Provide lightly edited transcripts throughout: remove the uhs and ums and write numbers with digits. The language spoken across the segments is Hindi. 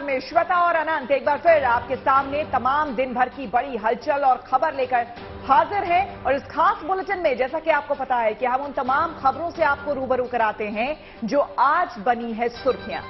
नमस्कार में श्वेता और अनंत एक बार फिर आपके सामने तमाम दिन भर की बड़ी हलचल और खबर लेकर हाजिर है। और इस खास बुलेटिन में जैसा कि आपको पता है कि हम उन तमाम खबरों से आपको रूबरू कराते हैं जो आज बनी है सुर्खियां।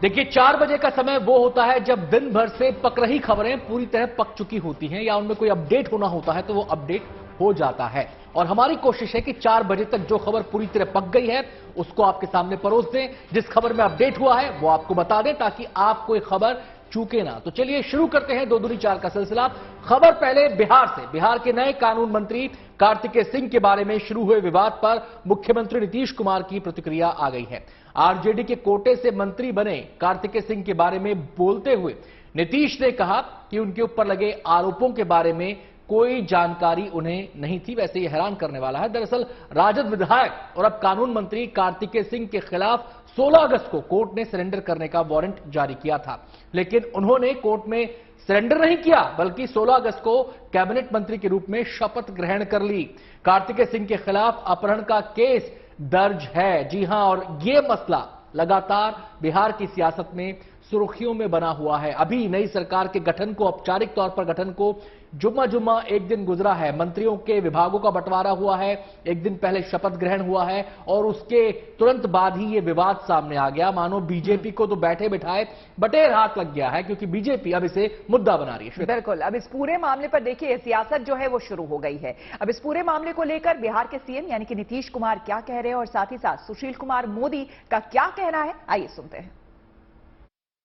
देखिए 4 बजे का समय वो होता है जब दिन भर से पक रही खबरें पूरी तरह पक चुकी होती हैं या उनमें कोई अपडेट होना होता है तो वो अपडेट हो जाता है। और हमारी कोशिश है कि 4 बजे तक जो खबर पूरी तरह पक गई है उसको आपके सामने परोस दें, जिस खबर में अपडेट हुआ है वो आपको बता दें ताकि आप कोई खबर चूके ना। तो चलिए शुरू करते हैं 2 दूनी 4 का सिलसिला। खबर पहले बिहार से। बिहार के नए कानून मंत्री कार्तिकेय सिंह के बारे में शुरू हुए विवाद पर मुख्यमंत्री नीतीश कुमार की प्रतिक्रिया आ गई है। आरजेडी के कोटे से मंत्री बने कार्तिकेय सिंह के बारे में बोलते हुए नीतीश ने कहा कि उनके ऊपर लगे आरोपों के बारे में कोई जानकारी उन्हें नहीं थी। वैसे ये हैरान करने वाला है, दरअसल राजद विधायक और अब कानून मंत्री कार्तिकेय सिंह के खिलाफ 16 अगस्त को कोर्ट ने सरेंडर करने का वारंट जारी किया था, लेकिन उन्होंने कोर्ट में सरेंडर नहीं किया बल्कि 16 अगस्त को कैबिनेट मंत्री के रूप में शपथ ग्रहण कर ली। कार्तिकेय सिंह के खिलाफ अपहरण का केस दर्ज है। जी हां, और यह मसला लगातार बिहार की सियासत में सुर्खियों में बना हुआ है। अभी नई सरकार के गठन को, औपचारिक तौर पर गठन को जुम्मा एक दिन गुजरा है। मंत्रियों के विभागों का बंटवारा हुआ है, एक दिन पहले शपथ ग्रहण हुआ है और उसके तुरंत बाद ही यह विवाद सामने आ गया। मानो बीजेपी को तो बैठे बिठाए बटेर हाथ लग गया है, क्योंकि बीजेपी अब इसे मुद्दा बना रही है। बिल्कुल, अब इस पूरे मामले पर देखिए सियासत जो है वो शुरू हो गई है। अब इस पूरे मामले को लेकर बिहार के सीएम यानी कि नीतीश कुमार क्या कह रहे हैं और साथ ही साथ सुशील कुमार मोदी का क्या कहना है, आइए सुनते हैं।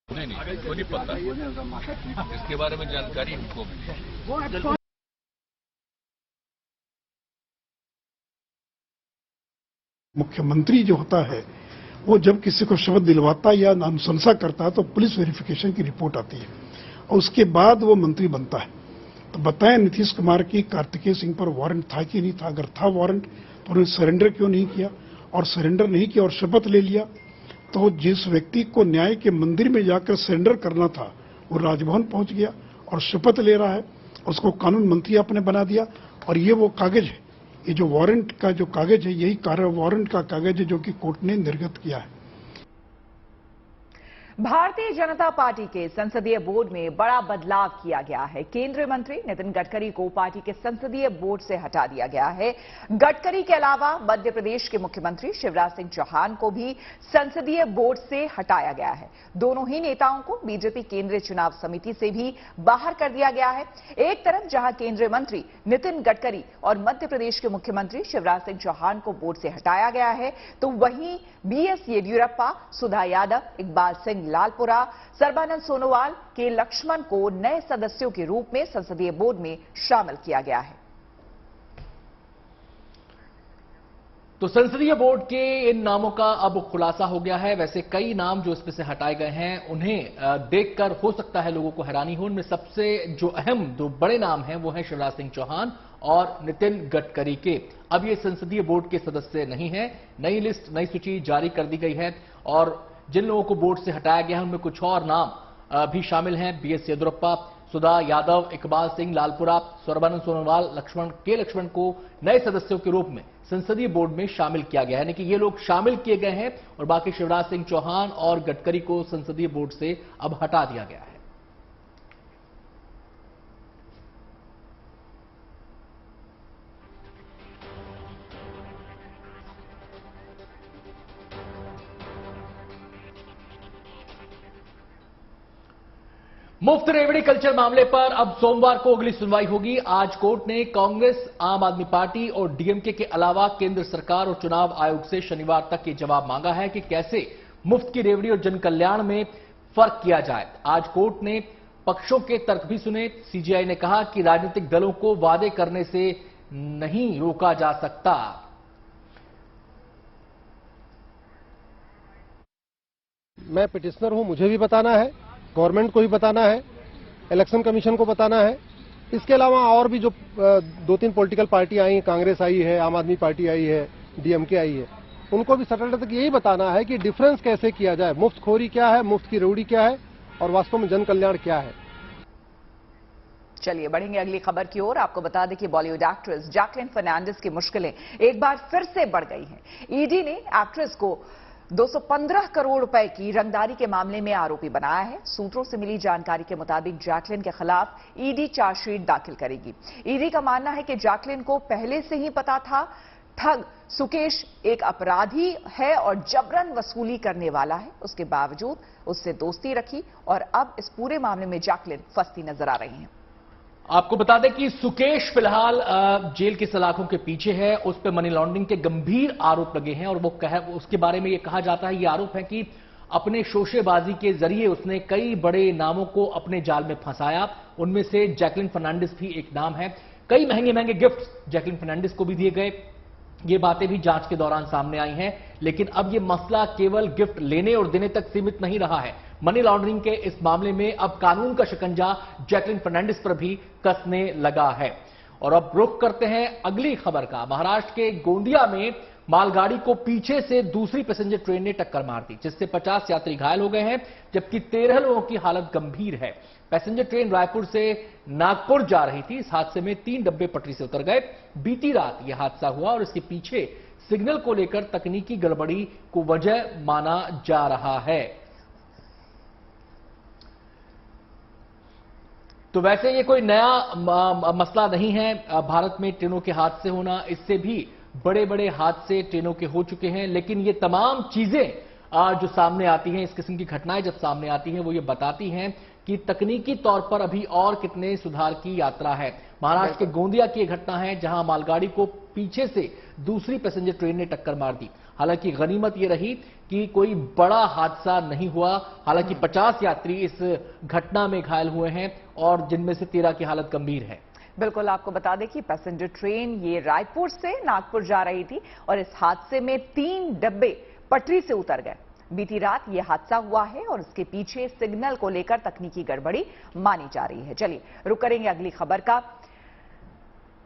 नहीं, वो नहीं पता, इसके बारे में जानकारी हमको मिली। मुख्यमंत्री जो होता है वो जब किसी को शपथ दिलवाता या अनुशंसा करता है तो पुलिस वेरिफिकेशन की रिपोर्ट आती है और उसके बाद वो मंत्री बनता है। तो बताएं नीतीश कुमार की कार्तिकेय सिंह पर वारंट था कि नहीं था? अगर था वारंट तो उन्होंने सरेंडर क्यों नहीं किया? और सरेंडर नहीं किया और शपथ ले लिया तो जिस व्यक्ति को न्याय के मंदिर में जाकर सरेंडर करना था वो राजभवन पहुंच गया और शपथ ले रहा है, उसको कानून मंत्री आपने बना दिया। और ये वो कागज है, ये जो वारंट का जो कागज है यही वारंट का कागज है जो कि कोर्ट ने निर्गत किया है। भारतीय जनता पार्टी के संसदीय बोर्ड में बड़ा बदलाव किया गया है। केंद्रीय मंत्री नितिन गडकरी को पार्टी के संसदीय बोर्ड से हटा दिया गया है। गडकरी के अलावा मध्य प्रदेश के मुख्यमंत्री शिवराज सिंह चौहान को भी संसदीय बोर्ड से हटाया गया है। दोनों ही नेताओं को बीजेपी केंद्रीय चुनाव समिति से भी बाहर कर दिया गया है। एक तरफ जहां केंद्रीय मंत्री नितिन गडकरी और मध्य प्रदेश के मुख्यमंत्री शिवराज सिंह चौहान को बोर्ड से हटाया गया है, तो वहीं बीएस येदियुरप्पा, सुधा यादव, इकबाल सिंह लालपुरा, सर्बानंद सोनोवाल के लक्ष्मण को नए सदस्यों के रूप में संसदीय बोर्ड में शामिल किया गया है। तो संसदीय बोर्ड के इन नामों का अब खुलासा हो गया है। वैसे कई नाम जो इसमें से हटाए गए हैं उन्हें देखकर हो सकता है लोगों को हैरानी हो। उनमें सबसे जो अहम दो बड़े नाम हैं वो हैं शिवराज सिंह चौहान और नितिन गडकरी के। अब ये संसदीय बोर्ड के सदस्य नहीं है। नई लिस्ट, नई सूची जारी कर दी गई है और जिन लोगों को बोर्ड से हटाया गया है उनमें कुछ और नाम भी शामिल हैं। बीएस येदियुरप्पा, सुधा यादव, इकबाल सिंह लालपुरा, सर्बानंद सोनोवाल, लक्ष्मण को नए सदस्यों के रूप में संसदीय बोर्ड में शामिल किया गया है। यानी कि ये लोग शामिल किए गए हैं और बाकी शिवराज सिंह चौहान और गडकरी को संसदीय बोर्ड से अब हटा दिया गया है। मुफ्त रेवड़ी कल्चर मामले पर अब सोमवार को अगली सुनवाई होगी। आज कोर्ट ने कांग्रेस, आम आदमी पार्टी और डीएमके के अलावा केंद्र सरकार और चुनाव आयोग से शनिवार तक ये जवाब मांगा है कि कैसे मुफ्त की रेवड़ी और जन कल्याण में फर्क किया जाए। आज कोर्ट ने पक्षों के तर्क भी सुने। सीजेआई ने कहा कि राजनीतिक दलों को वादे करने से नहीं रोका जा सकता। मैं पिटिशनर हूं, मुझे भी बताना है, गवर्नमेंट को भी बताना है, इलेक्शन कमीशन को बताना है। इसके अलावा और भी जो 2-3 पॉलिटिकल पार्टी आई हैं, कांग्रेस आई है, आम आदमी पार्टी आई है, डीएमके आई है, उनको भी सैटरडे तक यही बताना है कि डिफरेंस कैसे किया जाए, मुफ्तखोरी क्या है, मुफ्त की रेवड़ी क्या है और वास्तव में जन कल्याण क्या है। चलिए बढ़ेंगे अगली खबर की ओर। आपको बता दें कि बॉलीवुड एक्ट्रेस जैकलिन फर्नांडिस की मुश्किलें एक बार फिर से बढ़ गई हैं। ईडी ने एक्ट्रेस को 215 करोड़ रुपए की रंगदारी के मामले में आरोपी बनाया है। सूत्रों से मिली जानकारी के मुताबिक जैकलिन के खिलाफ ईडी चार्जशीट दाखिल करेगी। ईडी का मानना है कि जैकलिन को पहले से ही पता था ठग सुकेश एक अपराधी है और जबरन वसूली करने वाला है। उसके बावजूद उससे दोस्ती रखी और अब इस पूरे मामले में जैकलिन फंसती नजर आ रही हैं। आपको बता दें कि सुकेश फिलहाल जेल की सलाखों के पीछे है। उस पर मनी लॉन्ड्रिंग के गंभीर आरोप लगे हैं और उसके बारे में यह कहा जाता है, यह आरोप है कि अपने शोशेबाजी के जरिए उसने कई बड़े नामों को अपने जाल में फंसाया। उनमें से जैकलिन फर्नांडिस भी एक नाम है। कई महंगे महंगे गिफ्ट जैकलिन फर्नांडिस को भी दिए गए। ये बातें भी जांच के दौरान सामने आई हैं। लेकिन अब यह मसला केवल गिफ्ट लेने और देने तक सीमित नहीं रहा है। मनी लॉन्ड्रिंग के इस मामले में अब कानून का शिकंजा जैकलिन फर्नांडिस पर भी कसने लगा है। और अब रुख करते हैं अगली खबर का। महाराष्ट्र के गोंदिया में मालगाड़ी को पीछे से दूसरी पैसेंजर ट्रेन ने टक्कर मार दी, जिससे 50 यात्री घायल हो गए हैं, जबकि 13 लोगों की हालत गंभीर है। पैसेंजर ट्रेन रायपुर से नागपुर जा रही थी। इस हादसे में 3 डब्बे पटरी से उतर गए। बीती रात यह हादसा हुआ और इसके पीछे सिग्नल को लेकर तकनीकी गड़बड़ी को वजह माना जा रहा है। तो वैसे ये कोई नया मसला नहीं है भारत में ट्रेनों के हादसे होना। इससे भी बड़े बड़े हादसे ट्रेनों के हो चुके हैं। लेकिन ये तमाम चीजें जो सामने आती हैं, इस किस्म की घटनाएं जब सामने आती हैं, वो ये बताती हैं कि तकनीकी तौर पर अभी और कितने सुधार की यात्रा है। महाराष्ट्र के गोंदिया की घटना है, जहां मालगाड़ी को पीछे से दूसरी पैसेंजर ट्रेन ने टक्कर मार दी। हालांकि गनीमत यह रही कि कोई बड़ा हादसा नहीं हुआ। हालांकि 50 यात्री इस घटना में घायल हुए हैं और जिनमें से 13 की हालत गंभीर है। बिल्कुल, आपको बता दें कि पैसेंजर ट्रेन ये रायपुर से नागपुर जा रही थी और इस हादसे में 3 डब्बे पटरी से उतर गए। बीती रात यह हादसा हुआ है और इसके पीछे सिग्नल को लेकर तकनीकी गड़बड़ी मानी जा रही है। चलिए रुक करेंगे अगली खबर का।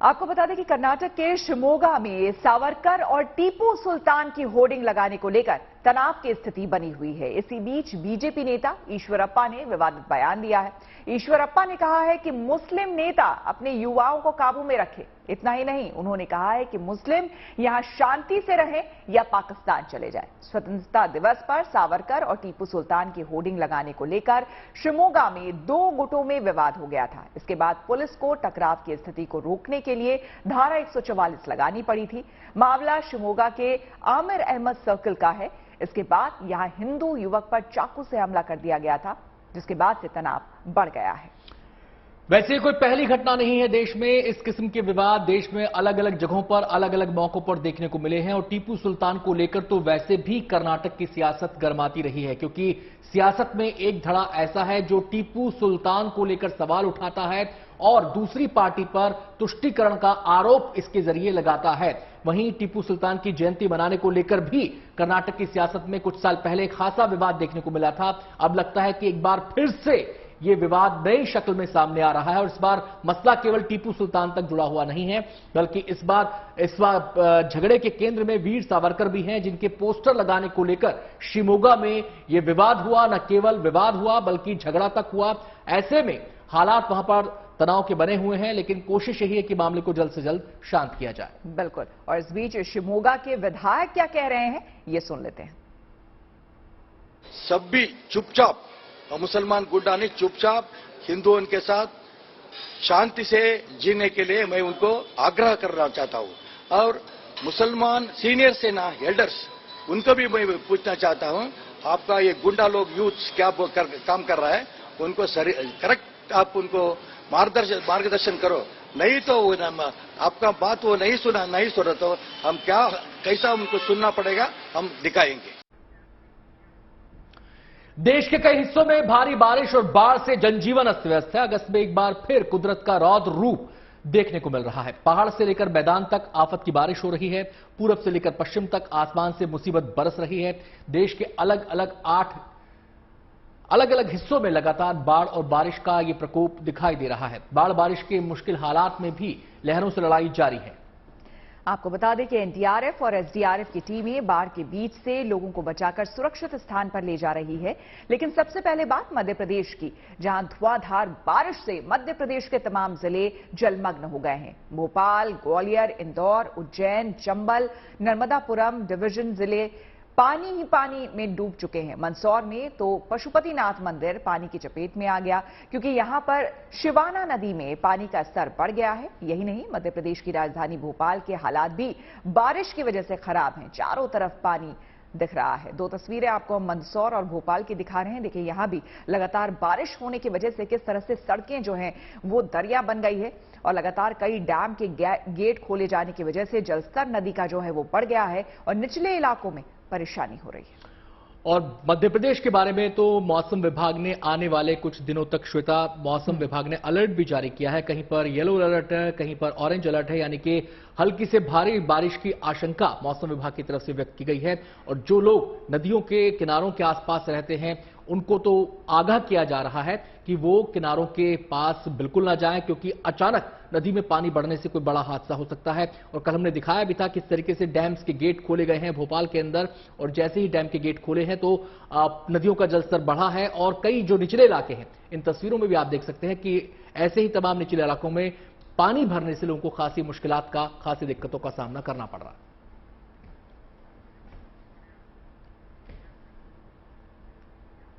आपको बता दें कि कर्नाटक के शिमोगा में सावरकर और टीपू सुल्तान की होर्डिंग लगाने को लेकर तनाव की स्थिति बनी हुई है। इसी बीच बीजेपी नेता ईश्वरप्पा ने विवादित बयान दिया है। ईश्वरप्पा ने कहा है कि मुस्लिम नेता अपने युवाओं को काबू में रखे। इतना ही नहीं, उन्होंने कहा है कि मुस्लिम यहां शांति से रहें या पाकिस्तान चले जाएं। स्वतंत्रता दिवस पर सावरकर और टीपू सुल्तान की होर्डिंग लगाने को लेकर शिमोगा में 2 गुटों में विवाद हो गया था। इसके बाद पुलिस को टकराव की स्थिति को रोकने के लिए धारा 144 लगानी पड़ी थी। मामला शिमोगा के आमिर अहमद सर्कल का है। इसके बाद यहां हिंदू युवक पर चाकू से हमला कर दिया गया था, जिसके बाद से तनाव बढ़ गया है। वैसे कोई पहली घटना नहीं है देश में। इस किस्म के विवाद देश में अलग अलग जगहों पर अलग अलग मौकों पर देखने को मिले हैं। और टीपू सुल्तान को लेकर तो वैसे भी कर्नाटक की सियासत गर्माती रही है, क्योंकि सियासत में एक धड़ा ऐसा है जो टीपू सुल्तान को लेकर सवाल उठाता है और दूसरी पार्टी पर तुष्टीकरण का आरोप इसके जरिए लगाता है। वहीं टीपू सुल्तान की जयंती मनाने को लेकर भी कर्नाटक की सियासत में कुछ साल पहले खासा विवाद देखने को मिला था। अब लगता है कि एक बार फिर से यह विवाद नई शक्ल में सामने आ रहा है और इस बार मसला केवल टीपू सुल्तान तक जुड़ा हुआ नहीं है, बल्कि इस बार झगड़े के केंद्र में वीर सावरकर भी हैं, जिनके पोस्टर लगाने को लेकर शिमोगा में यह विवाद हुआ। न केवल विवाद हुआ बल्कि झगड़ा तक हुआ। ऐसे में हालात वहां पर तनाव के बने हुए हैं, लेकिन कोशिश यही है कि मामले को जल्द से जल्द शांत किया जाए। बिल्कुल। और इस बीच शिमोगा के विधायक क्या कह रहे हैं, ये सुन लेते हैं। सब भी चुपचाप, मुसलमान गुंडा ने चुपचाप हिंदुओं के साथ शांति से जीने के लिए मैं उनको आग्रह करना चाहता हूं। और मुसलमान सीनियर से ना एल्डर्स, उनको भी मैं पूछना चाहता हूं, आपका ये गुंडा लोग यूथ क्या काम कर रहा है, उनको करेक्ट आप उनको मार्गदर्शन करो। नहीं तो आपका बात वो नहीं सुना तो हम कैसा उनको सुनना पड़ेगा, हम दिखाएंगे। देश के कई हिस्सों में भारी बारिश और बाढ़ से जनजीवन अस्त व्यस्त है। अगस्त में एक बार फिर कुदरत का रौद्र रूप देखने को मिल रहा है। पहाड़ से लेकर मैदान तक आफत की बारिश हो रही है। पूरब से लेकर पश्चिम तक आसमान से मुसीबत बरस रही है। देश के अलग अलग हिस्सों में लगातार बाढ़ और बारिश का यह प्रकोप दिखाई दे रहा है। बाढ़ बारिश के मुश्किल हालात में भी लहरों से लड़ाई जारी है। आपको बता दें कि एनडीआरएफ और एसडीआरएफ की टीमें बाढ़ के बीच से लोगों को बचाकर सुरक्षित स्थान पर ले जा रही है। लेकिन सबसे पहले बात मध्य प्रदेश की, जहां धुआंधार बारिश से मध्य प्रदेश के तमाम जिले जलमग्न हो गए हैं। भोपाल, ग्वालियर, इंदौर, उज्जैन, चंबल, नर्मदापुरम डिवीजन जिले पानी ही पानी में डूब चुके हैं। मंदसौर में तो पशुपतिनाथ मंदिर पानी की चपेट में आ गया, क्योंकि यहां पर शिवाना नदी में पानी का स्तर बढ़ गया है। यही नहीं, मध्य प्रदेश की राजधानी भोपाल के हालात भी बारिश की वजह से खराब हैं। चारों तरफ पानी दिख रहा है। दो तस्वीरें आपको हम मंदसौर और भोपाल की दिखा रहे हैं। देखिए, यहां भी लगातार बारिश होने की वजह से किस तरह से सड़कें जो हैं वो दरिया बन गई है, और लगातार कई डैम के गेट खोले जाने की वजह से जलस्तर नदी का जो है वो बढ़ गया है और निचले इलाकों में परेशानी हो रही है। और मध्य प्रदेश के बारे में तो मौसम विभाग ने आने वाले कुछ दिनों तक, श्वेता, मौसम विभाग ने अलर्ट भी जारी किया है। कहीं पर येलो अलर्ट है, कहीं पर ऑरेंज अलर्ट है, यानी कि हल्की से भारी बारिश की आशंका मौसम विभाग की तरफ से व्यक्त की गई है। और जो लोग नदियों के किनारों के आसपास रहते हैं उनको तो आगाह किया जा रहा है कि वो किनारों के पास बिल्कुल ना जाएं, क्योंकि अचानक नदी में पानी बढ़ने से कोई बड़ा हादसा हो सकता है। और कल हमने दिखाया भी था किस तरीके से डैम्स के गेट खोले गए हैं भोपाल के अंदर, और जैसे ही डैम के गेट खोले हैं तो नदियों का जलस्तर बढ़ा है। और कई जो निचले इलाके हैं, इन तस्वीरों में भी आप देख सकते हैं कि ऐसे ही तमाम निचले इलाकों में पानी भरने से लोगों को खासी दिक्कतों का सामना करना पड़ रहा है।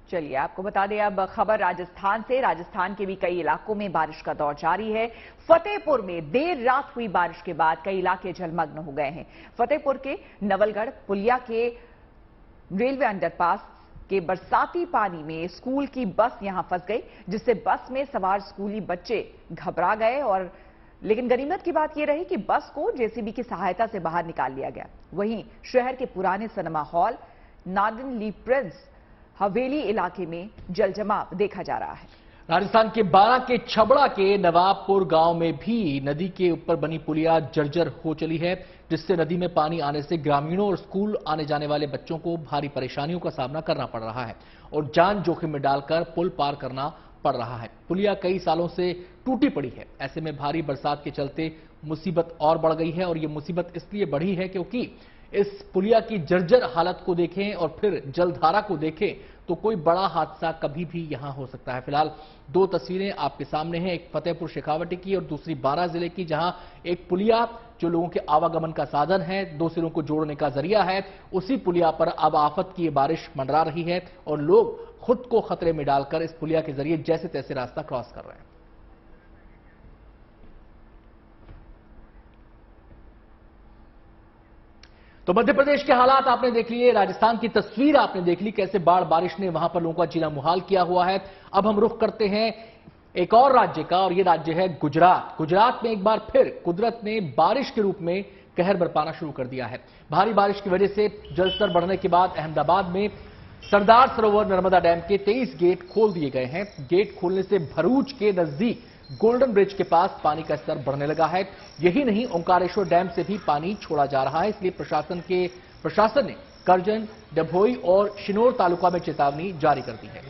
चलिए आपको बता दें अब खबर राजस्थान से। राजस्थान के भी कई इलाकों में बारिश का दौर जारी है। फतेहपुर में देर रात हुई बारिश के बाद कई इलाके जलमग्न हो गए हैं। फतेहपुर के नवलगढ़ पुलिया के रेलवे अंडरपास के बरसाती पानी में स्कूल की बस यहां फंस गई, जिससे बस में सवार स्कूली बच्चे घबरा गए। और लेकिन गनीमत की बात यह रही कि बस को जेसीबी की सहायता से बाहर निकाल लिया गया। वहीं शहर के पुराने सिनेमा हॉल नागिन ली प्रिंस हवेली इलाके में जलजमाव देखा जा रहा है। राजस्थान के बारां के छबड़ा के नवाबपुर गांव में भी नदी के ऊपर बनी पुलिया जर्जर हो चली है, जिससे नदी में पानी आने से ग्रामीणों और स्कूल आने जाने वाले बच्चों को भारी परेशानियों का सामना करना पड़ रहा है और जान जोखिम में डालकर पुल पार करना पड़ रहा है। पुलिया कई सालों से टूटी पड़ी है। ऐसे में भारी बरसात के चलते मुसीबत और बढ़ गई है, और यह मुसीबत इसलिए बढ़ी है क्योंकि इस पुलिया की जर्जर हालत को देखें और फिर जलधारा को देखें तो कोई बड़ा हादसा कभी भी यहां हो सकता है। फिलहाल दो तस्वीरें आपके सामने हैं, एक फतेहपुर शेखावटी की और दूसरी बारां जिले की, जहां एक पुलिया जो लोगों के आवागमन का साधन है, दो सिरों को जोड़ने का जरिया है, उसी पुलिया पर अब आफत की बारिश मंडरा रही है और लोग खुद को खतरे में डालकर इस पुलिया के जरिए जैसे तैसे रास्ता क्रॉस कर रहे हैं। तो मध्य प्रदेश के हालात आपने देख लिए, राजस्थान की तस्वीर आपने देख ली, कैसे बाढ़ बारिश ने वहां पर लोगों का जीना मुहाल किया हुआ है। अब हम रुख करते हैं एक और राज्य का, और यह राज्य है गुजरात। गुजरात में एक बार फिर कुदरत ने बारिश के रूप में कहर बरपाना शुरू कर दिया है। भारी बारिश की वजह से जलस्तर बढ़ने के बाद अहमदाबाद में सरदार सरोवर नर्मदा डैम के 23 गेट खोल दिए गए हैं। गेट खोलने से भरूच के नजदीक गोल्डन ब्रिज के पास पानी का स्तर बढ़ने लगा है। यही नहीं, ओंकारेश्वर डैम से भी पानी छोड़ा जा रहा है, इसलिए प्रशासन ने करजन, डभोई और शिनोर तालुका में चेतावनी जारी कर दी है।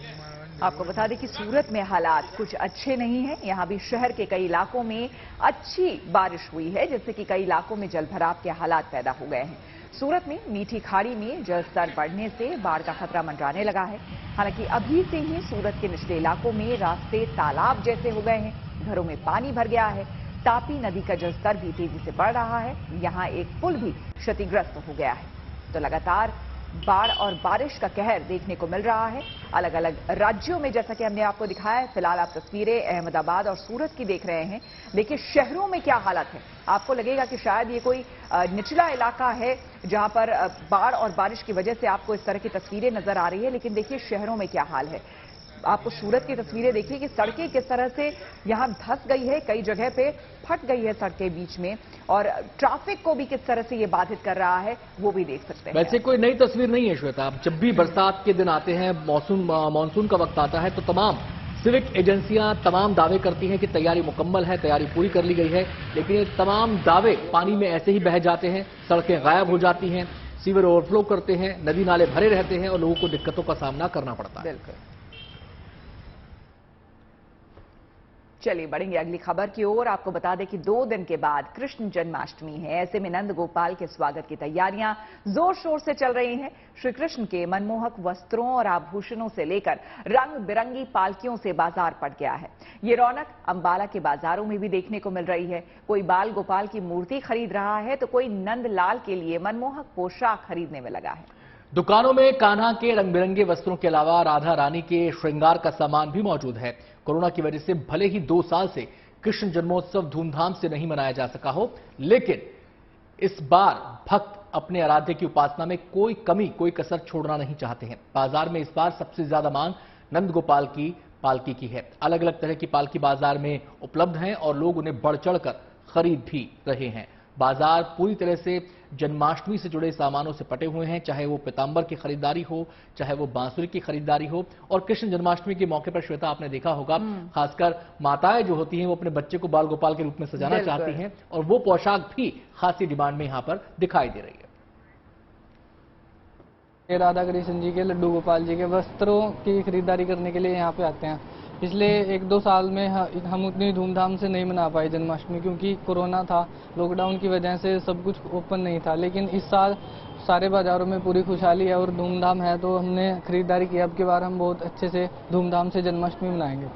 आपको बता दें कि सूरत में हालात कुछ अच्छे नहीं हैं। यहां भी शहर के कई इलाकों में अच्छी बारिश हुई है, जिससे कि कई इलाकों में जलभराव के हालात पैदा हो गए हैं। सूरत में मीठी खाड़ी में जलस्तर बढ़ने से बाढ़ का खतरा मंडराने लगा है। हालांकि अभी से ही सूरत के निचले इलाकों में रास्ते तालाब जैसे हो गए हैं, घरों में पानी भर गया है। तापी नदी का जलस्तर भी तेजी से बढ़ रहा है। यहां एक पुल भी क्षतिग्रस्त हो गया है। तो लगातार बाढ़ और बारिश का कहर देखने को मिल रहा है अलग अलग राज्यों में, जैसा कि हमने आपको दिखाया है। फिलहाल आप तस्वीरें अहमदाबाद और सूरत की देख रहे हैं। देखिए शहरों में क्या हालत है। आपको लगेगा कि शायद ये कोई निचला इलाका है जहां पर बाढ़ और बारिश की वजह से आपको इस तरह की तस्वीरें नजर आ रही है, लेकिन देखिए शहरों में क्या हाल है। आपको सूरत की तस्वीरें देखिए कि सड़कें किस तरह से यहां धंस गई है, कई जगह पे फट गई है सड़कें बीच में, और ट्रैफिक को भी किस तरह से ये बाधित कर रहा है वो भी देख सकते हैं। वैसे कोई नई तस्वीर नहीं है श्वेता। जब भी बरसात के दिन आते हैं, मानसून का वक्त आता है, तो तमाम सिविक एजेंसियां तमाम दावे करती हैं कि तैयारी मुकम्मल है, तैयारी पूरी कर ली गई है, लेकिन ये तमाम दावे पानी में ऐसे ही बह जाते हैं, सड़कें गायब हो जाती हैं, सीवर ओवरफ्लो करते हैं, नदी नाले भरे रहते हैं और लोगों को दिक्कतों का सामना करना पड़ता है। बिल्कुल। चलिए बढ़ेंगे अगली खबर की ओर। आपको बता दें कि 2 दिन के बाद कृष्ण जन्माष्टमी है। ऐसे में नंद गोपाल के स्वागत की तैयारियां जोर शोर से चल रही हैं। श्री कृष्ण के मनमोहक वस्त्रों और आभूषणों से लेकर रंग बिरंगी पालकियों से बाजार पड़ गया है। ये रौनक अंबाला के बाजारों में भी देखने को मिल रही है। कोई बाल गोपाल की मूर्ति खरीद रहा है तो कोई नंद लाल के लिए मनमोहक पोशाक खरीदने में लगा है। दुकानों में कान्हा के रंग बिरंगे वस्त्रों के अलावा राधा रानी के श्रृंगार का सामान भी मौजूद है। कोरोना की वजह से भले ही 2 साल से कृष्ण जन्मोत्सव धूमधाम से नहीं मनाया जा सका हो, लेकिन इस बार भक्त अपने आराध्य की उपासना में कोई कमी, कोई कसर छोड़ना नहीं चाहते हैं। बाजार में इस बार सबसे ज्यादा मांग नंद गोपाल की पालकी की है। अलग अलग तरह की पालकी बाजार में उपलब्ध हैं और लोग उन्हें बढ़ चढ़कर खरीद भी रहे हैं। बाजार पूरी तरह से जन्माष्टमी से जुड़े सामानों से पटे हुए हैं, चाहे वो पीतांबर की खरीदारी हो, चाहे वो बांसुरी की खरीदारी हो। और कृष्ण जन्माष्टमी के मौके पर श्वेता, आपने देखा होगा, खासकर माताएं जो होती हैं वो अपने बच्चे को बाल गोपाल के रूप में सजाना चाहती हैं और वो पोशाक भी खासी डिमांड में यहां पर दिखाई दे रही है। राधा कृष्ण जी के, लड्डू गोपाल जी के वस्त्रों की खरीदारी करने के लिए यहाँ पे आते हैं। पिछले 1-2 साल में हम उतनी धूमधाम से नहीं मना पाए जन्माष्टमी, क्योंकि कोरोना था, लॉकडाउन की वजह से सब कुछ ओपन नहीं था। लेकिन इस साल सारे बाजारों में पूरी खुशहाली है और धूमधाम है, तो हमने खरीदारी की। अब की बार हम बहुत अच्छे से धूमधाम से जन्माष्टमी मनाएंगे।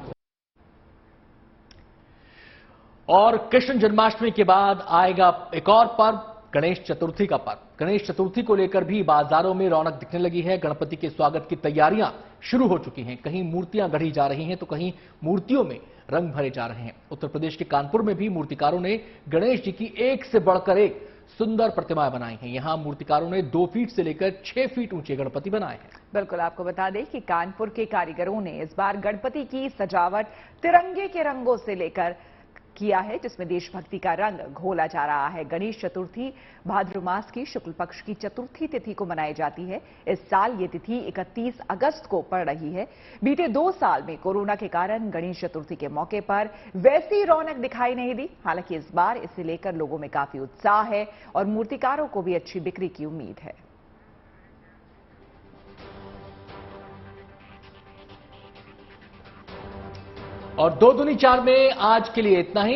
और कृष्ण जन्माष्टमी के बाद आएगा एक और पर्व, गणेश चतुर्थी का पर्व। गणेश चतुर्थी को लेकर भी बाजारों में रौनक दिखने लगी है। गणपति के स्वागत की तैयारियां शुरू हो चुकी हैं। कहीं मूर्तियां गढ़ी जा रही हैं तो कहीं मूर्तियों में रंग भरे जा रहे हैं। उत्तर प्रदेश के कानपुर में भी मूर्तिकारों ने गणेश जी की एक से बढ़कर एक सुंदर प्रतिमाएं बनाई हैं। यहां मूर्तिकारों ने 2 फीट से लेकर 6 फीट ऊंचे गणपति बनाए हैं। बिल्कुल, आपको बता दें कि कानपुर के कारीगरों ने इस बार गणपति की सजावट तिरंगे के रंगों से लेकर किया है, जिसमें देशभक्ति का रंग घोला जा रहा है। गणेश चतुर्थी भाद्र मास की शुक्ल पक्ष की चतुर्थी तिथि को मनाई जाती है। इस साल ये तिथि 31 अगस्त को पड़ रही है। बीते 2 साल में कोरोना के कारण गणेश चतुर्थी के मौके पर वैसी रौनक दिखाई नहीं दी। हालांकि इस बार इसे लेकर लोगों में काफी उत्साह है और मूर्तिकारों को भी अच्छी बिक्री की उम्मीद है। और 2 दूनी 4 में आज के लिए इतना ही।